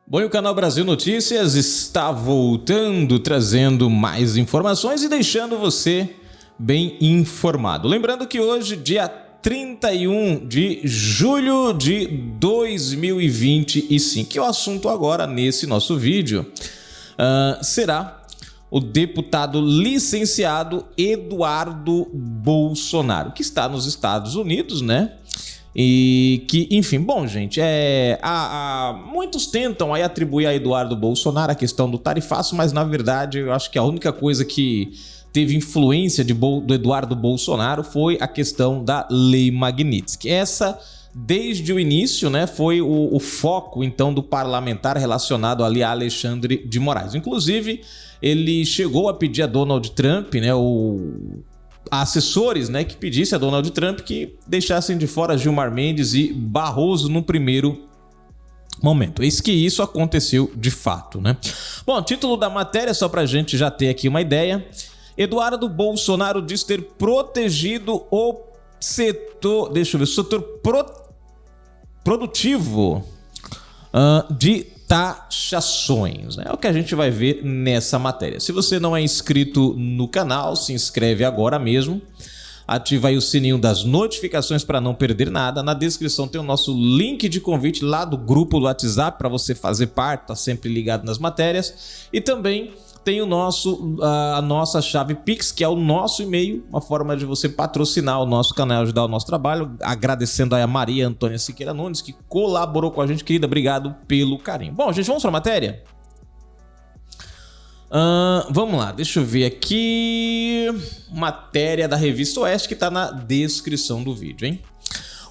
Bom, e o Canal Brasil Notícias está voltando, trazendo mais informações e deixando você bem informado. Lembrando que hoje, dia 31 de julho de 2025, que o assunto agora nesse nosso vídeo será o deputado licenciado Eduardo Bolsonaro, que está nos Estados Unidos, né? E que, enfim, bom, gente, muitos tentam aí atribuir a Eduardo Bolsonaro a questão do tarifaço, mas na verdade eu acho que a única coisa que teve influência do Eduardo Bolsonaro foi a questão da Lei Magnitsky. Essa, desde o início, né, foi o foco, então, do parlamentar relacionado ali a Alexandre de Moraes. Inclusive, ele chegou a pedir a Donald Trump, né, assessores, né, que pedisse a Donald Trump que deixassem de fora Gilmar Mendes e Barroso no primeiro momento. Eis que isso aconteceu de fato, né? Bom, título da matéria, só pra gente já ter aqui uma ideia. Eduardo Bolsonaro diz ter protegido o setor, setor produtivo de taxações. É o que a gente vai ver nessa matéria. Se você não é inscrito no canal, se inscreve agora mesmo. Ativa aí o sininho das notificações para não perder nada. Na descrição tem o nosso link de convite lá do grupo do WhatsApp para você fazer parte, tá sempre ligado nas matérias. E também tem a nossa chave Pix, que é o nosso e-mail, uma forma de você patrocinar o nosso canal, ajudar o nosso trabalho. Agradecendo aí a Maria Antônia Siqueira Nunes, que colaborou com a gente, querida. Obrigado pelo carinho. Bom, gente, vamos para a matéria? Vamos lá, deixa eu ver aqui. Matéria da Revista Oeste que está na descrição do vídeo, hein?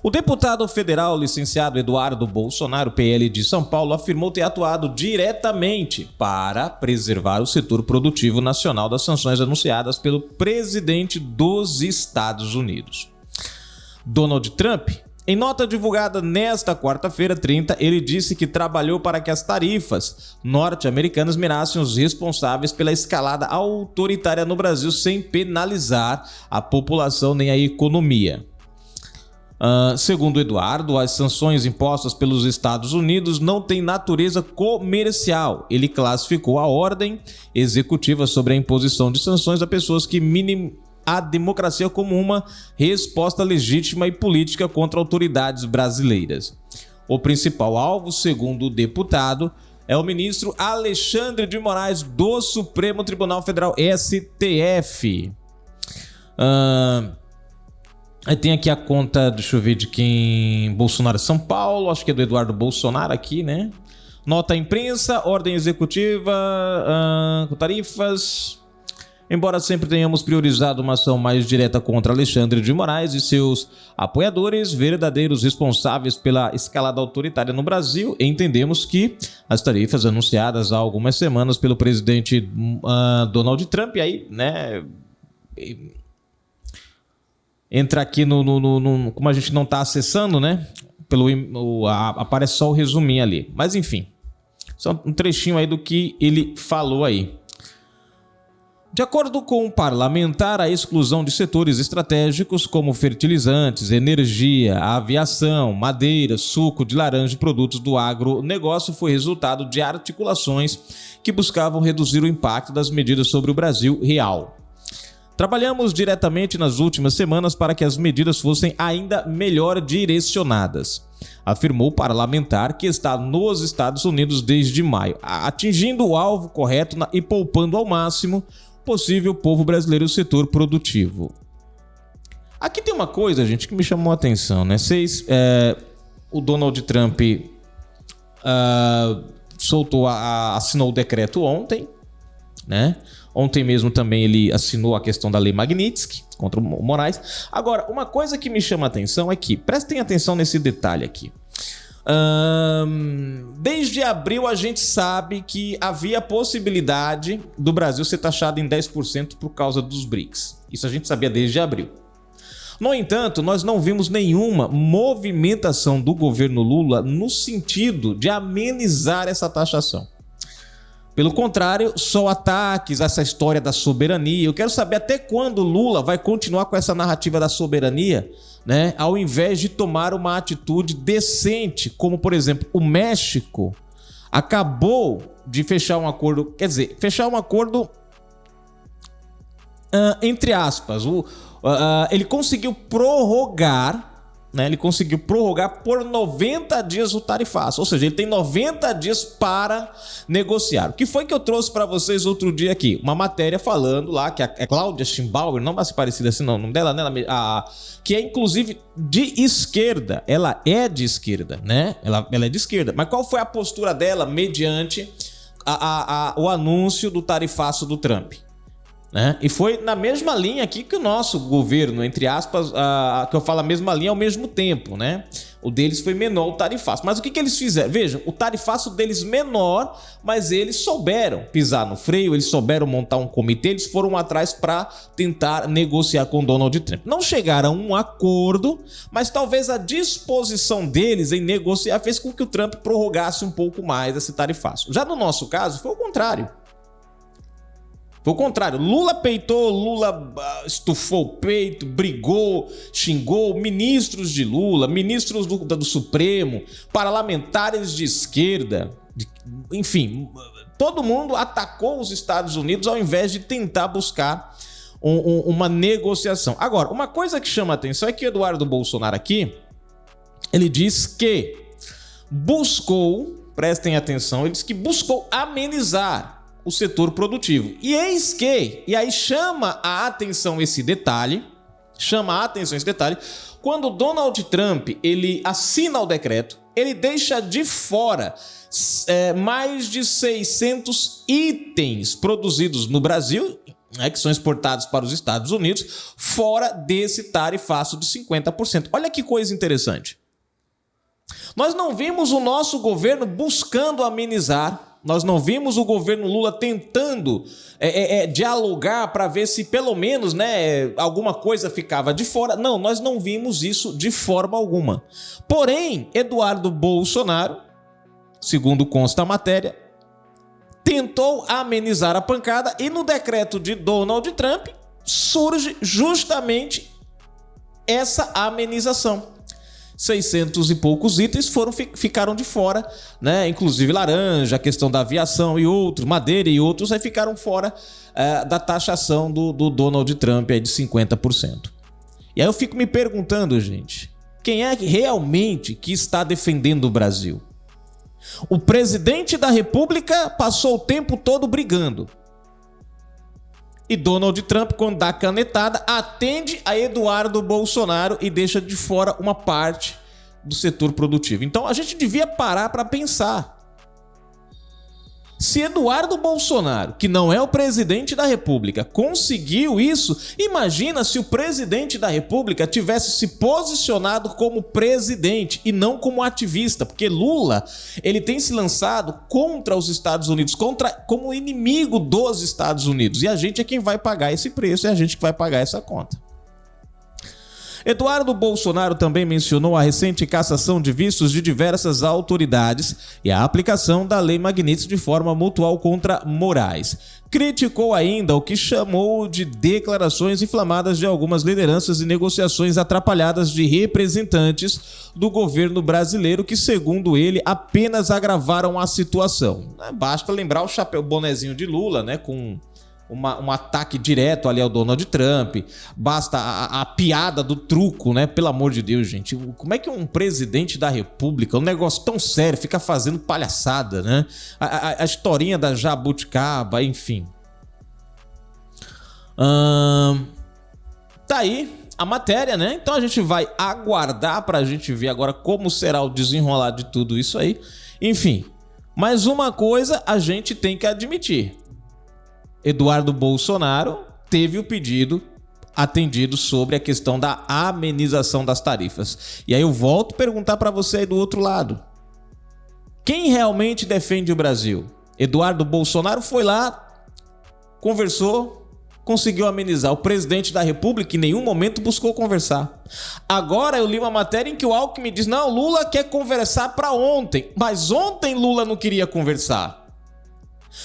O deputado federal licenciado Eduardo Bolsonaro, PL de São Paulo, afirmou ter atuado diretamente para preservar o setor produtivo nacional das sanções anunciadas pelo presidente dos Estados Unidos, Donald Trump. Em nota divulgada nesta quarta-feira, 30, ele disse que trabalhou para que as tarifas norte-americanas mirassem os responsáveis pela escalada autoritária no Brasil sem penalizar a população nem a economia. Segundo Eduardo, as sanções impostas pelos Estados Unidos não têm natureza comercial. Ele classificou a ordem executiva sobre a imposição de sanções a pessoas que a democracia como uma resposta legítima e política contra autoridades brasileiras. O principal alvo, segundo o deputado, é o ministro Alexandre de Moraes do Supremo Tribunal Federal, STF. Aí tem aqui a conta, deixa eu ver de quem... Bolsonaro São Paulo, acho que é do Eduardo Bolsonaro aqui, né? Nota à imprensa, ordem executiva, com tarifas... Embora sempre tenhamos priorizado uma ação mais direta contra Alexandre de Moraes e seus apoiadores, verdadeiros responsáveis pela escalada autoritária no Brasil, entendemos que as tarifas anunciadas há algumas semanas pelo presidente Donald Trump, aí, né, entra aqui como a gente não está acessando, né, aparece só o resuminho ali. Mas enfim, só um trechinho aí do que ele falou aí. De acordo com o parlamentar, a exclusão de setores estratégicos como fertilizantes, energia, aviação, madeira, suco de laranja e produtos do agronegócio foi resultado de articulações que buscavam reduzir o impacto das medidas sobre o Brasil real. Trabalhamos diretamente nas últimas semanas para que as medidas fossem ainda melhor direcionadas, afirmou o parlamentar, que está nos Estados Unidos desde maio, atingindo o alvo correto e poupando ao máximo possível povo brasileiro e o setor produtivo. Aqui tem uma coisa, gente, que me chamou a atenção, né? O Donald Trump assinou o decreto ontem, né? Ontem mesmo também ele assinou a questão da Lei Magnitsky contra o Moraes. Agora, uma coisa que me chama a atenção é que, prestem atenção nesse detalhe aqui. Desde abril a gente sabe que havia a possibilidade do Brasil ser taxado em 10% por causa dos BRICS. Isso a gente sabia desde abril. No entanto, nós não vimos nenhuma movimentação do governo Lula no sentido de amenizar essa taxação. Pelo contrário, só ataques a essa história da soberania. Eu quero saber até quando Lula vai continuar com essa narrativa da soberania, né? Ao invés de tomar uma atitude decente, como por exemplo o México acabou de fechar um acordo, quer dizer, fechar um acordo entre aspas, ele conseguiu prorrogar, né? Ele conseguiu prorrogar por 90 dias o tarifaço, ou seja, ele tem 90 dias para negociar. O que foi que eu trouxe para vocês outro dia aqui? Uma matéria falando lá que a Cláudia Schimbauer, não vai ser parecida assim não, o nome dela, né? Que é inclusive de esquerda, ela é de esquerda, né? Ela é de esquerda, mas qual foi a postura dela mediante o anúncio do tarifaço do Trump? Né? E foi na mesma linha aqui que o nosso governo, entre aspas, que eu falo a mesma linha ao mesmo tempo, né? O deles foi menor, o tarifaço. Mas o que eles fizeram? Vejam, o tarifaço deles menor, mas eles souberam pisar no freio, eles souberam montar um comitê, eles foram atrás para tentar negociar com Donald Trump. Não chegaram a um acordo, mas talvez a disposição deles em negociar fez com que o Trump prorrogasse um pouco mais esse tarifaço. Já no nosso caso, foi o contrário. Foi o contrário, Lula peitou, Lula estufou o peito, brigou, xingou ministros de Lula, ministros do Supremo, parlamentares de esquerda, enfim, todo mundo atacou os Estados Unidos ao invés de tentar buscar uma negociação. Agora, uma coisa que chama a atenção é que Eduardo Bolsonaro aqui, ele diz que buscou, prestem atenção, ele diz que buscou amenizar o setor produtivo. E eis que, e aí chama a atenção esse detalhe, quando Donald Trump, ele assina o decreto, ele deixa de fora mais de 600 itens produzidos no Brasil, né, que são exportados para os Estados Unidos, fora desse tarifaço de 50%. Olha que coisa interessante. Nós não vimos o nosso governo buscando amenizar. Nós não vimos o governo Lula tentando dialogar para ver se pelo menos, né, alguma coisa ficava de fora. Não, nós não vimos isso de forma alguma. Porém, Eduardo Bolsonaro, segundo consta a matéria, tentou amenizar a pancada e no decreto de Donald Trump surge justamente essa amenização. 600 e poucos itens ficaram de fora, né? Inclusive laranja, a questão da aviação e outros, madeira e outros, aí ficaram fora da taxação do Donald Trump aí de 50%. E aí eu fico me perguntando, gente, quem é realmente que está defendendo o Brasil? O presidente da República passou o tempo todo brigando. E Donald Trump, quando dá a canetada, atende a Eduardo Bolsonaro e deixa de fora uma parte do setor produtivo. Então a gente devia parar para pensar. Se Eduardo Bolsonaro, que não é o presidente da República, conseguiu isso, imagina se o presidente da República tivesse se posicionado como presidente e não como ativista, porque Lula, ele tem se lançado contra os Estados Unidos, como inimigo dos Estados Unidos, e a gente é quem vai pagar esse preço, é a gente que vai pagar essa conta. Eduardo Bolsonaro também mencionou a recente cassação de vistos de diversas autoridades e a aplicação da Lei Magnitsky de forma mutual contra Moraes. Criticou ainda o que chamou de declarações inflamadas de algumas lideranças e negociações atrapalhadas de representantes do governo brasileiro que, segundo ele, apenas agravaram a situação. Basta lembrar o chapéu bonezinho de Lula, né, com um ataque direto ali ao Donald Trump, basta a piada do truco, né? Pelo amor de Deus, gente. Como é que um presidente da República, um negócio tão sério, fica fazendo palhaçada, né? A historinha da jabuticaba, enfim. Tá aí a matéria, né? Então a gente vai aguardar pra gente ver agora como será o desenrolar de tudo isso aí. Enfim, mas uma coisa a gente tem que admitir. Eduardo Bolsonaro teve o pedido atendido sobre a questão da amenização das tarifas. E aí eu volto a perguntar para você aí do outro lado. Quem realmente defende o Brasil? Eduardo Bolsonaro foi lá, conversou, conseguiu amenizar. O presidente da República em nenhum momento buscou conversar. Agora eu li uma matéria em que o Alckmin diz, não, Lula quer conversar para ontem. Mas ontem Lula não queria conversar.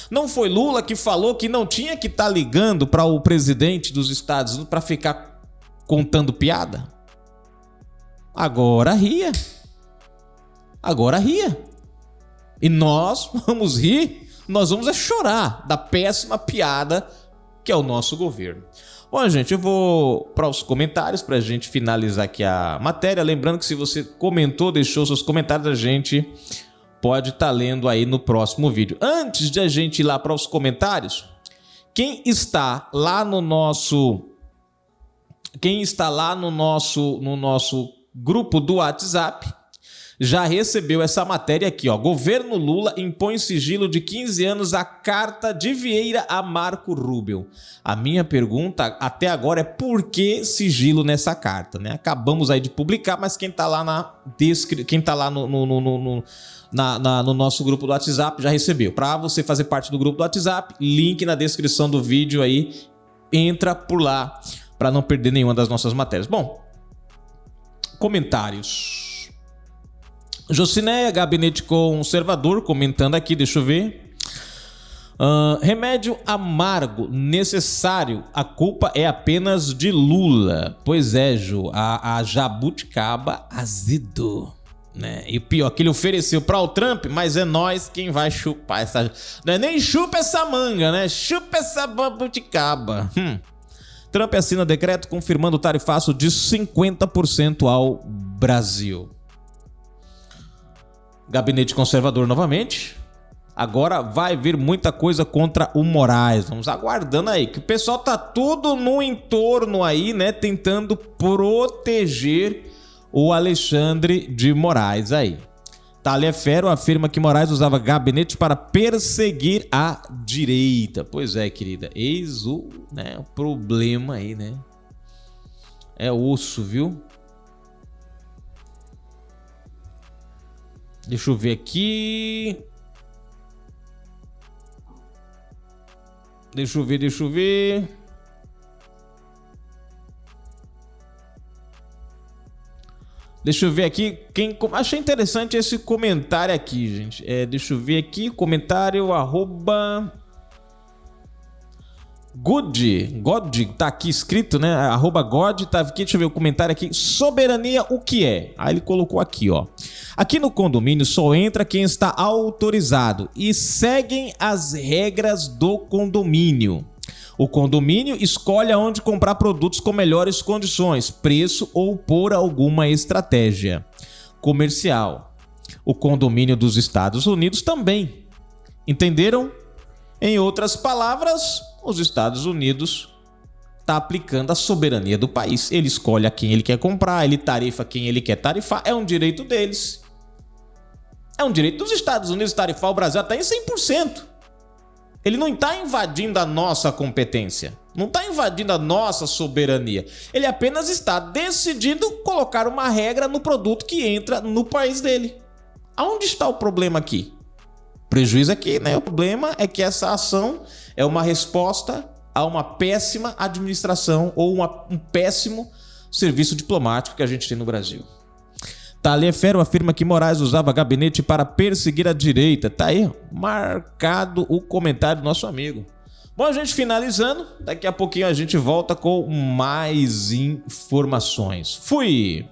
Não foi Lula que falou que não tinha que estar ligando para o presidente dos Estados Unidos para ficar contando piada? Agora ria. E nós vamos rir, nós vamos chorar da péssima piada que é o nosso governo. Bom, gente, eu vou para os comentários para a gente finalizar aqui a matéria. Lembrando que se você comentou, deixou seus comentários, a gente pode estar lendo aí no próximo vídeo. Antes de a gente ir lá para os comentários, quem está lá no nosso grupo do WhatsApp já recebeu essa matéria aqui, ó. Governo Lula impõe sigilo de 15 anos à carta de Vieira a Marco Rubio. A minha pergunta até agora é por que sigilo nessa carta, né? Acabamos aí de publicar, mas quem tá lá no nosso grupo do WhatsApp já recebeu. Para você fazer parte do grupo do WhatsApp, link na descrição do vídeo aí, entra por lá para não perder nenhuma das nossas matérias. Bom, comentários. Jocineia, Gabinete Conservador, comentando aqui, deixa eu ver. Remédio amargo, necessário, a culpa é apenas de Lula. Pois é, Ju, a jabuticaba azedo, né? E o pior, que ele ofereceu para o Trump, mas é nós quem vai chupar essa... Não é nem chupa essa manga, né? Chupa essa jabuticaba. Trump assina decreto confirmando tarifaço de 50% ao Brasil. Gabinete Conservador novamente. Agora vai vir muita coisa contra o Moraes. Vamos aguardando aí, que o pessoal tá tudo no entorno aí, né? Tentando proteger o Alexandre de Moraes aí. Taliaferro afirma que Moraes usava gabinete para perseguir a direita. Pois é, querida. Eis o problema aí, né? É osso, viu? Deixa eu ver aqui. Deixa eu ver. Deixa eu ver aqui. Achei interessante esse comentário aqui, gente. Deixa eu ver aqui. Comentário God, tá aqui escrito, né? @God, tá aqui, deixa eu ver o comentário aqui. Soberania, o que é? Aí ele colocou aqui, ó. Aqui no condomínio só entra quem está autorizado e seguem as regras do condomínio. O condomínio escolhe aonde comprar produtos com melhores condições, preço ou por alguma estratégia comercial. O condomínio dos Estados Unidos também. Entenderam? Em outras palavras, os Estados Unidos está aplicando a soberania do país. Ele escolhe a quem ele quer comprar, ele tarifa quem ele quer tarifar. É um direito deles. É um direito dos Estados Unidos tarifar o Brasil até em 100%. Ele não está invadindo a nossa competência. Não está invadindo a nossa soberania. Ele apenas está decidindo colocar uma regra no produto que entra no país dele. Aonde está o problema aqui? Prejuízo aqui, né? O problema é que essa ação é uma resposta a uma péssima administração ou um péssimo serviço diplomático que a gente tem no Brasil. Taliaferro afirma que Moraes usava gabinete para perseguir a direita. Tá aí marcado o comentário do nosso amigo. Bom, gente, finalizando, daqui a pouquinho a gente volta com mais informações. Fui!